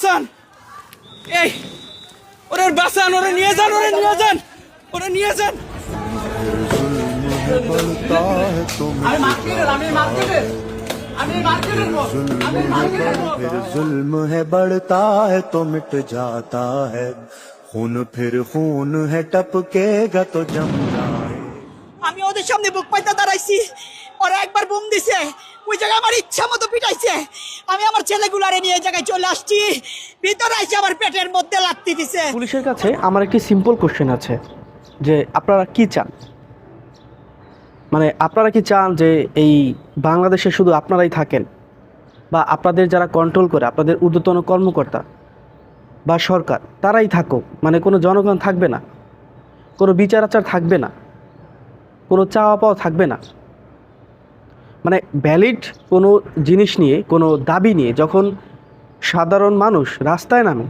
বাঁচান, এই ওরে বাঁচান, ওরে নিয়ে যান, ওরে নিয়ে যান, ওরে নিয়ে যান। फिर जुल्म है बढ़ता है तो मिट जाता है खून, फिर खून है टपकेगा तो जम जाए। আমি ওদের সামনে বুক পাইতে দাঁড়াইছি, ওরা একবার বুম দিছে, ওই জায়গায় আমার ইচ্ছা মতো পিটাইছে। আমি আমার ছেলেগুলারে নিয়ে এই জায়গায় চলে আসছি, ভিতরে এসে আমার পেটের মধ্যে লাগতে দিছে। পুলিশের কাছে আমার একটি সিম্পল কোশ্চেন আছে যে আপনারা কি চান, মানে আপনারা কি চান যে এই বাংলাদেশে শুধু আপনারাই থাকেন, বা আপনাদের যারা কন্ট্রোল করে আপনাদের ঊর্ধ্বতন কর্মকর্তা বা সরকার তারাই থাকুক, মানে কোনো জনগণ থাকবে না, কোনো বিচার আচার থাকবে না, কোনো চাওয়া পাওয়া থাকবে না। মানে ভ্যালিড কোনো জিনিস নিয়ে, কোনো দাবি নিয়ে যখন সাধারণ মানুষ রাস্তায় নামে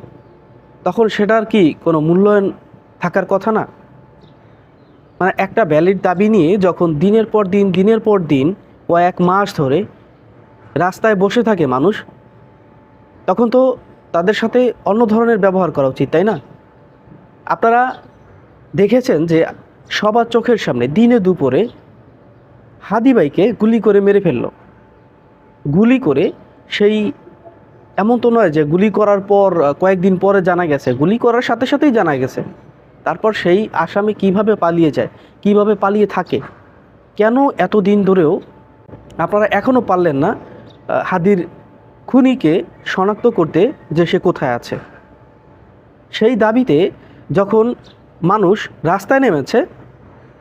তখন সেটার কি কোনো মূল্যায়ন থাকার কথা না? মানে একটা ভ্যালিড দাবি নিয়ে যখন দিনের পর দিন কয়েক মাস ধরে রাস্তায় বসে থাকে মানুষ, তখন তো তাদের সাথে অন্য ধরনের ব্যবহার করা উচিত, তাই না? আপনারা দেখেছেন যে সবার চোখের সামনে দিনে দুপুরে হাদি ভাইকে গুলি করে মেরে ফেলল। গুলি করে সেই, এমন তো নয় যে গুলি করার পর কয়েকদিন পরে জানা গেছে, গুলি করার সাথে সাথেই জানা গেছে। তারপর সেই আসামি কিভাবে পালিয়ে যায়, কিভাবে পালিয়ে থাকে, কেন এতদিন ধরেও আপনারা এখনও পারলেন না হাদির খুনিকে শনাক্ত করতে যে সে কোথায় আছে? সেই দাবিতে যখন মানুষ রাস্তায় নেমেছে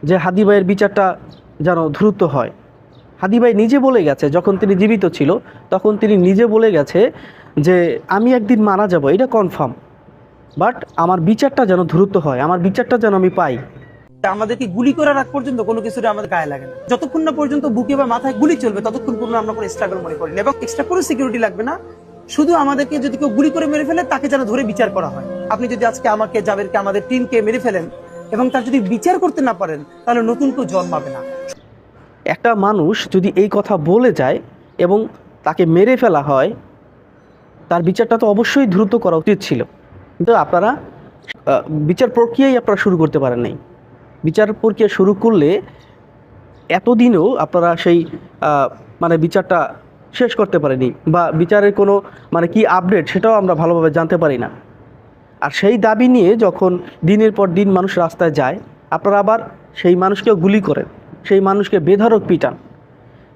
যে হাদি ভাইয়ের বিচারটা যেন দ্রুত হয়, হাদি ভাই নিজে বলে গেছে, যখন তিনি জীবিত ছিল তখন তিনি নিজে বলে গেছে যে আমি একদিন মারা যাব, এটা কনফার্ম, বাট আমার বিচারটা যেন দ্রুত হয়, আমার বিচারটা যেন আমি পাই। আমাদেরকে গুলি করার আগ পর্যন্ত কোনো কিছু আমাদের গায়ে লাগে না। যতক্ষণ না পর্যন্ত বুকে বা মাথায় গুলি চলবে ততক্ষণ পর্যন্ত আমরা কোনো স্ট্রাগল মনে করি না, এবং এক্সট্রা কোনো সিকিউরিটি লাগবে না। শুধু আমাদেরকে যদি কেউ গুলি করে মেরে ফেলে তাকে যেন ধরে বিচার করা হয়। আপনি যদি আজকে আমাকে, জাবেরকে, আমাদের টিমকে মেরে ফেলেন এবং তার যদি বিচার করতে না পারেন তাহলে নতুন কেউ জন্মাবে না। একটা মানুষ যদি এই কথা বলে যায় এবং তাকে মেরে ফেলা হয়, তার বিচারটা তো অবশ্যই দ্রুত করা উচিত ছিল। কিন্তু আপনারা বিচার প্রক্রিয়াই আপনারা শুরু করতে পারেন নাই। বিচার প্রক্রিয়া শুরু করলে এতদিনেও আপনারা সেই মানে বিচারটা শেষ করতে পারেনি, বা বিচারের কোনো মানে কি আপডেট সেটাও আমরা ভালোভাবে জানতে পারি না। আর সেই দাবি নিয়ে যখন দিনের পর দিন মানুষ রাস্তায় যায়, আপনারা আবার সেই মানুষকেও গুলি করেন, সেই মানুষকে বেধড়ক পিটান।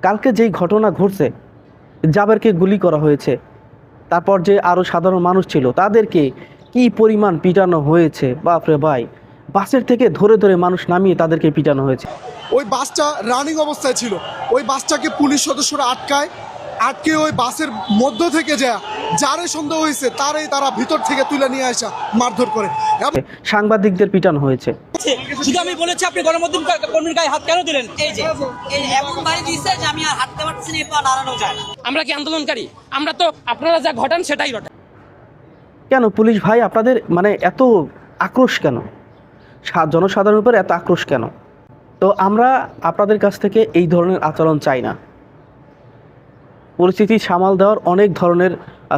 কালকে যেই ঘটনা ঘটছে, জাবেরকে গুলি করা হয়েছে, তারপর যে আরও সাধারণ মানুষ ছিল তাদেরকে কি পরিমাণ পিটানো হয়েছে, বাপরে ভাই, বাসের থেকে ধরে ধরে মানুষ নামিয়ে তাদেরকে পিটানো হয়েছে। ওই বাসটা রানিং অবস্থায় ছিল, ওই বাসটাকে পুলিশ সদস্যরা আটকে ওই বাসের মধ্য থেকে যারে সন্দেহ হয়েছে তারা ভিতর থেকে তুলে নিয়ে আসা মারধর করে। সাংবাদিকদের পিটানো হয়েছে। শুধু আমি বলেছি আপনি গণমাধ্যম কর্মীর গায়ে হাত কেন দিলেন? এই যে এমন বাড়ি দিয়েছে যে আমি আর হাঁটতে পারতেছি না, পা নাড়ানো যায় না। আমরা কি আন্দোলনকারী? আমরা তো আপনারা যা ঘটান সেটাই ঘটান। কেন পুলিশ ভাই আপনাদের মানে এত আক্রোশ কেন? জনসাধারণের উপর এত আক্রোশ কেন? তো আমরা আপনাদের কাছ থেকে এই ধরনের আচরণ চাই না। পরিস্থিতি সামাল দেওয়ার অনেক ধরনের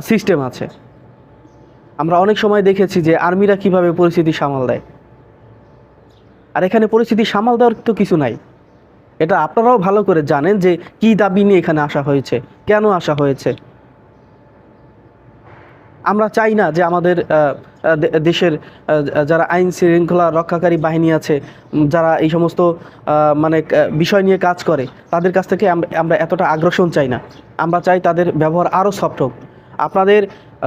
সিস্টেম আছে। আমরা অনেক সময় দেখেছি যে আর্মিরা কিভাবে পরিস্থিতি সামাল দেয়, আর এখানে পরিস্থিতি সামাল দেওয়ার তো কিছু নাই। এটা আপনারাও ভালো করে জানেন যে কি দাবি নিয়ে এখানে আসা হয়েছে, কেন আসা হয়েছে। আমরা চাই না যে আমাদের দেশের যারা আইন শৃঙ্খলা রক্ষাকারী বাহিনী আছে, যারা এই সমস্ত মানে বিষয় নিয়ে কাজ করে, তাদের কাছ থেকে আমরা এতটা আগ্রাসন চাই না। আমরা চাই তাদের ব্যবহার আরও সফট হোক। আপনাদের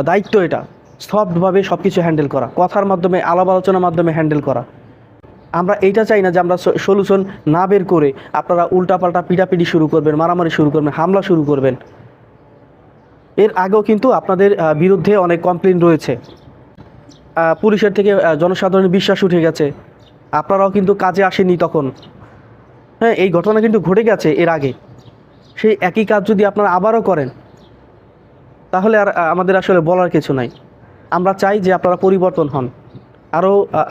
দায়িত্ব এটা সফটভাবে সব কিছু হ্যান্ডেল করা, কথার মাধ্যমে, আলাপ আলোচনার মাধ্যমে হ্যান্ডেল করা। আমরা এইটা চাই না যে আমরা সলিউশন না বের করে আপনারা উল্টাপাল্টা পিটাপিটি শুরু করবেন, মারামারি শুরু করবেন, হামলা শুরু করবেন। এর আগেও কিন্তু আপনাদের বিরুদ্ধে অনেক কমপ্লেন রয়েছে, পুলিশের থেকে জনসাধারণের বিশ্বাস উঠে গেছে, আপনারাও কিন্তু কাজে আসেনি তখন। হ্যাঁ, এই ঘটনা কিন্তু ঘটে গেছে এর আগে। সেই একই কাজ যদি আপনারা আবারও করেন তাহলে আর আমাদের আসলে বলার কিছু নাই। আমরা চাই যে আপনারা পরিবর্তন হন,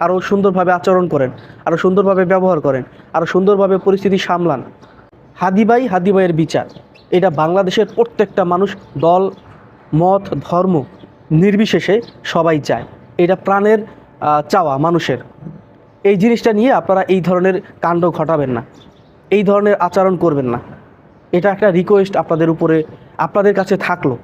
আরও সুন্দরভাবে আচরণ করেন, আরও সুন্দরভাবে ব্যবহার করেন, আরও সুন্দরভাবে পরিস্থিতি সামলান। হাদি ভাইয়ের বিচার, এটা বাংলাদেশের প্রত্যেকটা মানুষ, দল, মত, ধর্ম নির্বিশেষে সবাই চায়, এটা প্রাণের চাওয়া মানুষের। এই জিনিসটা নিয়ে আপনারা এই ধরনের কাণ্ড ঘটাবেন না, এই ধরনের আচরণ করবেন না। এটা একটা রিকোয়েস্ট আপনাদের উপরে, আপনাদের কাছে থাকলো।